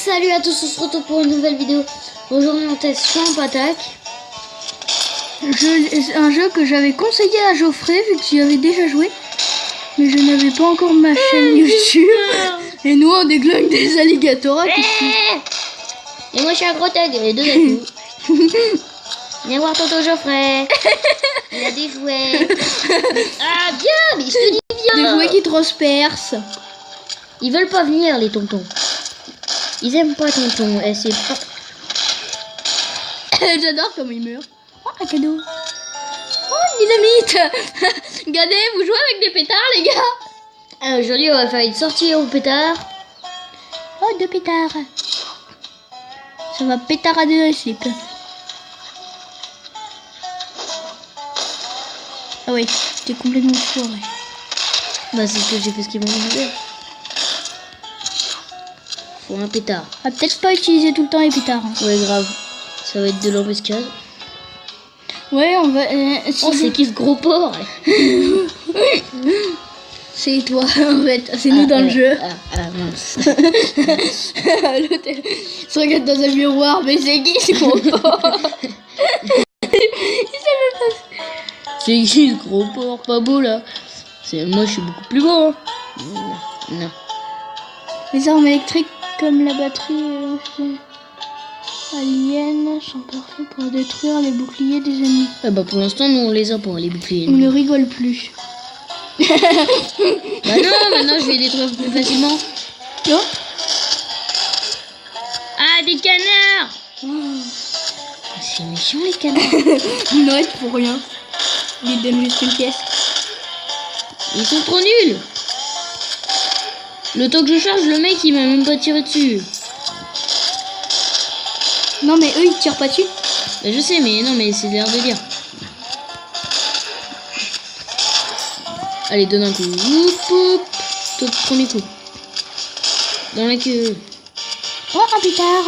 Salut à tous, on se retrouve pour une nouvelle vidéo. Aujourd'hui on teste Swamp Attack. Un jeu que j'avais conseillé à Geoffrey vu que j'y avais déjà joué. Mais je n'avais pas encore ma chaîne YouTube. Et nous on déglingue des alligators. Et moi je suis un gros tag, les deux à coup. Viens voir tonton Geoffrey. Il a des jouets. Ah bien, mais je te dis bien. Des jouets qui transpercent. Ils veulent pas venir les tontons. Ils aiment pas tonton. Et c'est pas... J'adore comment il meurt. Oh un cadeau. Oh une dynamite. Regardez, vous jouez avec des pétards les gars. Aujourd'hui on va faire une sortie au pétard. Oh deux pétards. Ça va pétarader dans le slip. Ah ouais, t'es complètement foiré. Bah c'est ce que j'ai fait, ce qu'ils m'ont demandé. Faut un pétard. On va peut-être pas utiliser tout le temps les pétards. Hein. Ouais grave. Ça va être de l'embuscade. Ouais on va... Oh c'est qui ce gros porc? C'est toi en fait, c'est nous dans le jeu. Mince. L'autre se regarde dans un miroir, mais c'est qui ce gros porc? C'est qui ce gros porc pas beau là? Moi je suis beaucoup plus beau. Hein. Non. Les armes électriques comme la batterie alien sont parfaits pour détruire les boucliers des ennemis. Ah bah pour l'instant nous on les a pour les boucliers. On ne rigole plus. Bah non, maintenant je vais les détruire plus facilement. Non. Ah des canards. C'est méchant les canards. Non, ils font rien. Ils donnent juste une pièce. Ils sont trop nuls. Le temps que je charge, le mec il m'a même pas tiré dessus. Non mais eux ils tirent pas dessus. Bah, je sais mais non mais c'est l'air de dire. Allez donne un coup. Oup, oup. Toi premier coup. Dans la queue. Oh un pétard.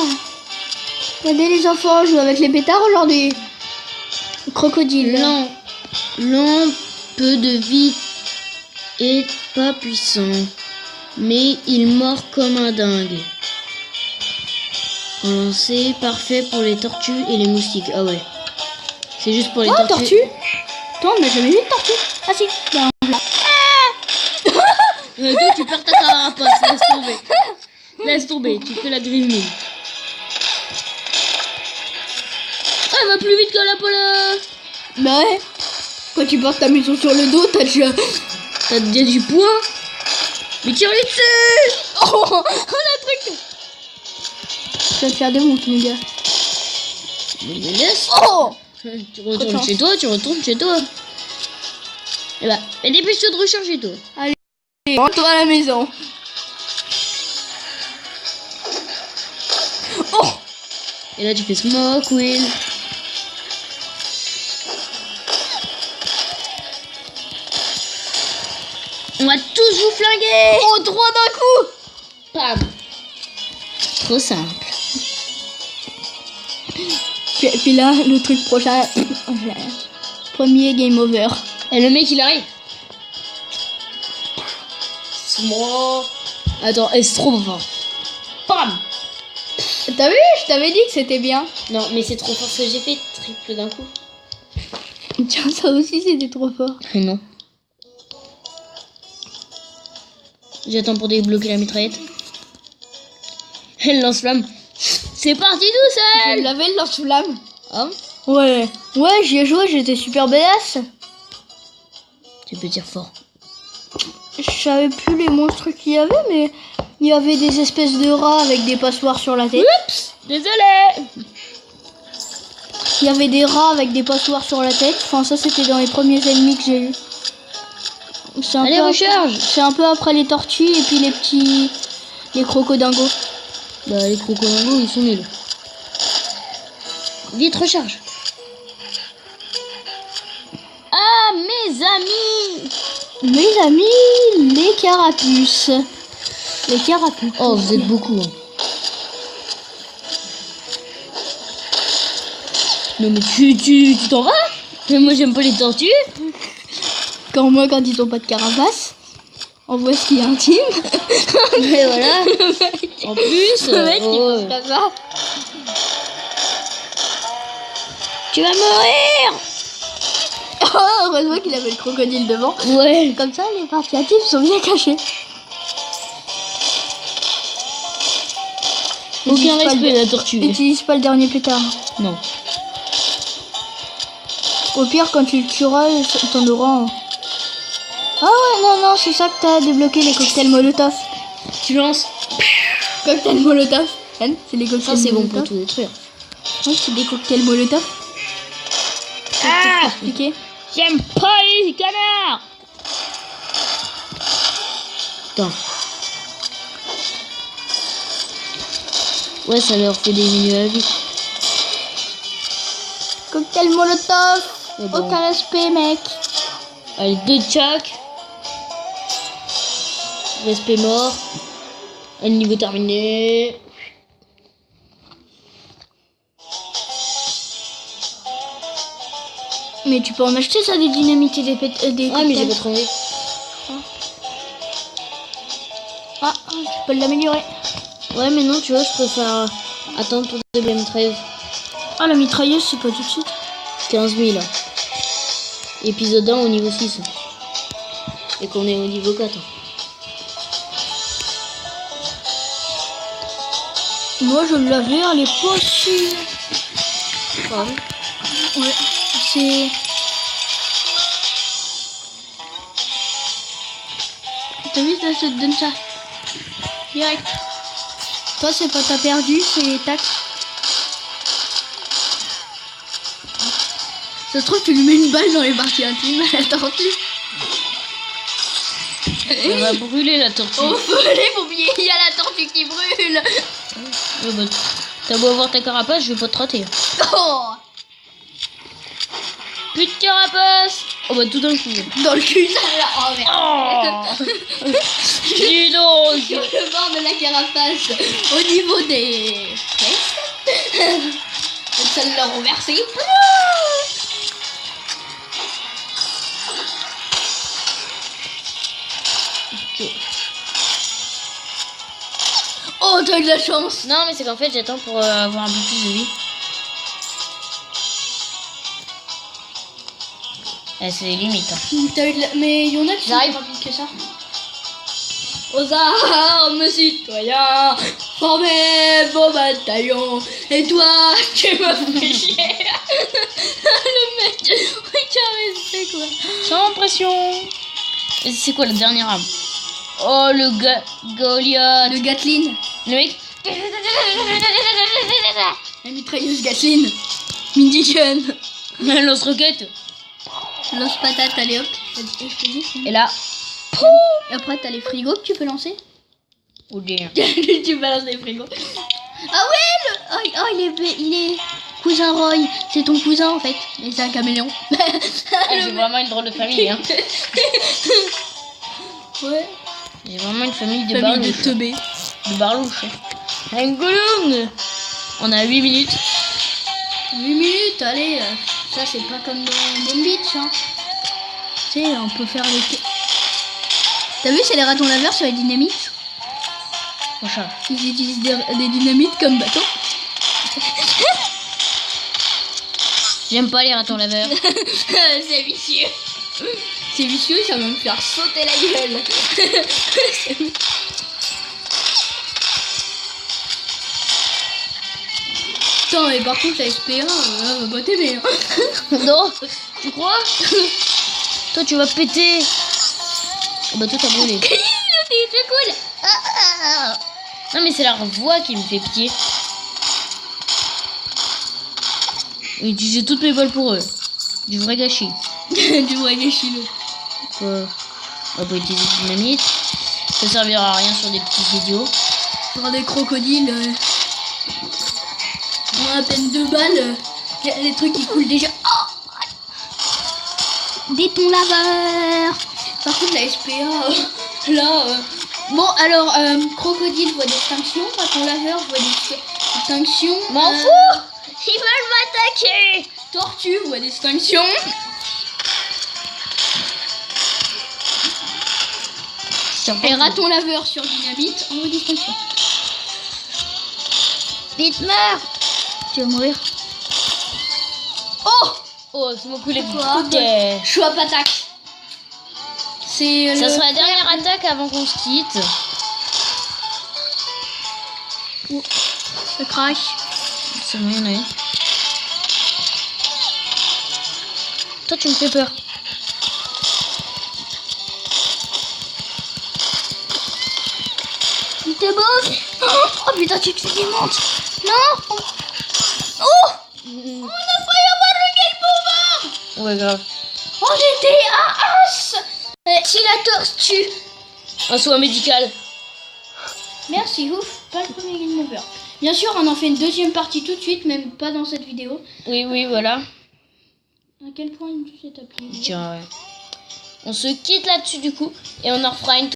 Regardez les enfants, jouent avec les pétards aujourd'hui. Crocodile. Lent, peu de vie et pas puissant. Mais il mord comme un dingue. C'est parfait pour les tortues et les moustiques. Ah ouais. C'est juste pour les tortues. Tortue. Toi on n'a jamais vu de tortue. Ah si. Ben, voilà. Toi tu perds ta carapace. Laisse tomber. Laisse tomber. Tu fais la grille mine. Ah, elle va plus vite que la pola. Bah ouais. Quand tu portes ta maison sur le dos, t'as déjà du poids. Mais tire-lui dessus. Oh la truc. Tu vas te faire des montres les gars. Mais laisse. Oh. Tu retournes chez toi, Et bah, et dépêche-toi de recharger toi. Allez, rentre-toi à la maison. Oh. Et là tu fais smoke wheel. On va tous vous flinguer. Oh, 3 d'un coup. Pam. Trop simple. Puis là, le truc prochain. Premier game over. Et le mec il arrive. Smoke. Attends, c'est trop fort. Pam. T'as vu? Je t'avais dit que c'était bien. Non, mais c'est trop fort ce que j'ai fait. Triple d'un coup. Tiens, ça aussi c'était trop fort. Non. J'attends pour débloquer la mitraillette. Elle lance-flamme. C'est parti tout seul. Je l'avais le lance-flamme. Ah ouais. Ouais, j'y ai joué, j'étais super badass. Tu peux dire fort. Je savais plus les monstres qu'il y avait, mais il y avait des espèces de rats avec des passoires sur la tête. Oups, désolé. Il y avait des rats avec des passoires sur la tête. Enfin, ça c'était dans les premiers ennemis que j'ai eu. Allez, recharge. C'est un peu après les tortues et puis les crocodingos. Bah les crocodingos ils sont nuls. Vite recharge. Ah mes amis. Mes amis, les carapuces. Les carapuces. Oh vous êtes beaucoup. Hein. Non mais tu t'en vas. Mais moi j'aime pas les tortues. Quand ils ont pas de carapace. On voit ce qu'il y a intime. Et voilà. En plus, Le mec, oh, il pense ça. tu vas mourir. Oh, heureusement qu'il avait le crocodile devant. Ouais. Comme ça, les parties actives sont bien cachées. Aucun respect la tortue. Utilise pas le dernier pétard. Non. Au pire, quand tu le tueras, t'en auras un. Ah ouais, non, c'est ça que t'as débloqué, les cocktails Molotov. Tu lances. Cocktails Molotov. Anne, c'est les cocktails Ça c'est bon Molotov. pour tout détruire. Oui, c'est des cocktails Molotov. Ah, Expliquer. j'aime pas les canards. Putain. Ouais, ça leur fait diminuer la vie. Cocktail Molotov. Mais bon. Aucun respect, mec. Allez, 2 de chaque. Respect mort. Un niveau terminé. Mais tu peux en acheter ça, des dynamites et des des Ah, mais j'ai cocktails. pas trouvé. Ah, tu peux l'améliorer. Ouais, mais non, tu vois, je préfère attendre pour de la mitrailleuse. Ah, la mitrailleuse, c'est pas tout de suite. 15 000. Épisode 1 au niveau 6. Et qu'on est au niveau 4. Moi, je l'avais, elle est pas si... Pardon. Ouais, c'est... T'as vu, ça te donne ça. Direct. Toi, c'est pas t'as perdu, c'est tac. Ça se trouve, tu lui mets une balle dans les parties intimes à la tortue. On va brûler la tortue. Oh, les pompiers, il y a la tortue qui brûle. Ouais, bah, t'as beau avoir ta carapace, je vais pas te rater. Oh, Plus de carapace. Oh bah tout d'un coup. dans le cul, ça là. Oh, merde. Oh dis donc. Sur le bord de la carapace, au niveau des fesses. Ça l'a renversé. Ok. Oh, t'as eu de la chance. Non, mais c'est qu'en fait, j'attends pour avoir un peu plus de vie. Eh, c'est limite. Hein. T'as eu de la... Mais il y en a qui sont J'arrive. plus rapides que ça. Aux armes, citoyens, formez vos bataillons. Et toi, tu me fais chier. Le mec, regarde, c'est quoi? Sans pression. Et c'est quoi la dernière arme? Oh, le Goliath. Le Gatling. Le mec. La mitrailleuse Gatling. Minigun. Un lance-roquette. Lance-patate, allez hop. Et là. Et après, t'as les frigos que tu peux lancer. Oh, dear. Tu balances les frigos. Ah ouais, il est cousin Roy. C'est ton cousin en fait. Mais c'est un caméléon. Ah, j'ai vraiment une drôle de famille. Hein. Ouais. J'ai vraiment une famille de Famille de barlouches. teubés. De barlouches. Un goulum. On a 8 minutes. 8 minutes, allez. Ça, c'est pas comme dans Bomb Beach. Hein. Tu sais, on peut faire les... T'as vu, c'est les ratons laveurs sur les dynamites. Prochain. Ils utilisent des dynamites comme bâton. J'aime pas les ratons laveurs. C'est vicieux. C'est vicieux, ça va me faire sauter la gueule. Putain, mais par contre, la SPA, elle va pas t'aimer. Hein. Non, tu crois? Toi, tu vas péter. Oh, bah, toi, t'as brûlé. C'est cool. Non, mais c'est leur voix qui me fait pitié. J'ai utilisé toutes mes balles pour eux. Du vrai gâchis. Du vrai gâchis, là. Quoi? On va utiliser du dynamite. Ça servira à rien sur des petits idiots. Pour des crocodiles, on a à peine 2 balles. Les trucs qui coulent déjà. Oh, des thons laveurs. Par contre, la SPA, là. Bon, alors, crocodile voit d'extinction. Raton laveur voit d'extinction. M'en fous! Ils veulent m'attaquer! Tortue voit d'extinction. Et raton laveur sur dynamite en voie d'extinction. Vite, meurs. Tu vas mourir. Oh, c'est mon coup les Quoi? Ok. Chouap attaque. C'est Ça le... sera la dernière attaque avant qu'on se quitte. Ça crash. C'est bon, il y en a une. Toi, tu me fais peur. Il te bouffe. Oh putain, tu te fais des montes. Non. Oh, on a failli avoir le game over. Ouais, grave. Oh, j'étais à as. Si la torse tue. Un soin médical. Merci, ouf, pas le premier game over. Bien sûr, on en fait une deuxième partie tout de suite, même pas dans cette vidéo. Oui, voilà. À quel point il me cette appli? Tiens, ouais. On se quitte là-dessus du coup. Et on en refera une